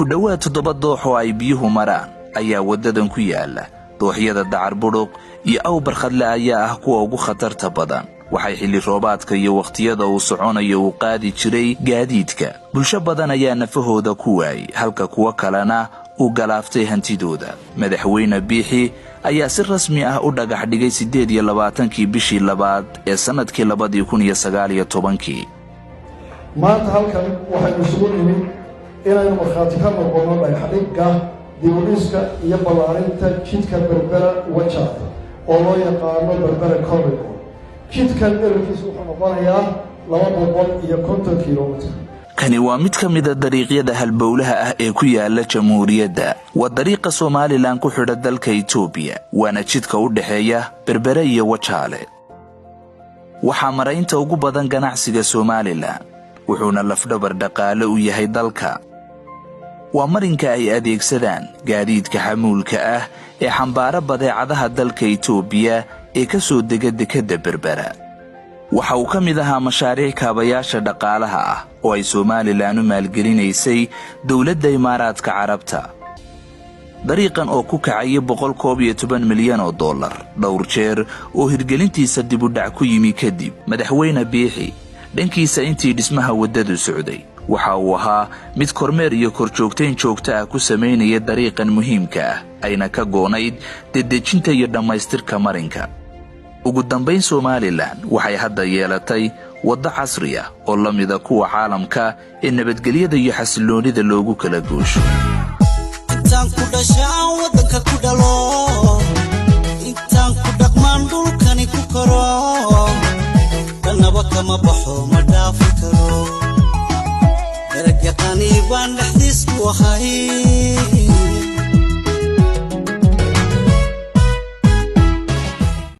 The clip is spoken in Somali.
ku dhawaad 7 doox oo ay biyuhu maraan ayaa wadadan ku yaala dooxyada Dacar Buruq iyo Awbar Khadle ayaa ah kuwa ugu khatarta badan waxay xilli roobaadka iyo waqtiyada uu soconayo uu qaadi jiray gaadiidka bulsho badan ayaa nafahooda ku waayay halka kuwa kalena uu galaaftay hantidooda madaxweyne Biixi ayaa si rasmi ah u dhagax dhigay 28 bishii labaad ee sanadkii 2019 maanta halkan waxay isugu nimid inaynu markhaati ka noqono dhagaxdhigga dib-u-dhiska iyo ballaarinta jidka Berbera Wajaale oo loo yaqaano Berbera Corridor jidkan dhererkiisu wuxuu noqonayaa 250 kiiloomitir kani waa mid ka mid ah dariiqyada halbowlaha ah ee ku yaala jamhuuriyadda waa dariiqa Soomaaliland ku xidha dalka Itoobiya waana jidka u dhaxeeya Berbera iyo Wajaale waxa maraynta ugu badan ganacsiga Soomaaliland wuxuuna lafdhabar dhaqaale u yahay dalka waa marinka ay adeegsadaan gaadiidka xamuulka ah ee xambaara badeecadaha dalka Itoobiya ee ka soo dega dekada Berbera waxa uu ka mid ahaa mashaariic kaabayaasha dhaqaalaha ah oo ay Soomaaliland u maalgelinaysay dawladda Imaaraadka Carabta dariiqan oo ku kacay $112 milyan oo dollar dhowr jeer oo hirgelintiisa dib u dhac ku yimi kadib madaxweyne Biixi dhankiisa intii dhismaha wadadu socday waxa uu ahaa mid kormeer iyo korjoogteyn joogto ah ku sameynaya dariiqan muhiimka ah ayna ka goonayd dedejinta iyo dhamaystirka marinka ugu dambeyn Soomaaliland waxay hadda yeelatay waddo casri ah oo la mid ah kuwa caalamka ee nabadgelyada iyo xasiloonida loogu kala goosho intaan ku dhashaan wadanka ku dhalo intaan ku dhaqmaan dhulkani ku koro نبقى ما بحو مدافع كرو درجة قنيبان لحديث وخاي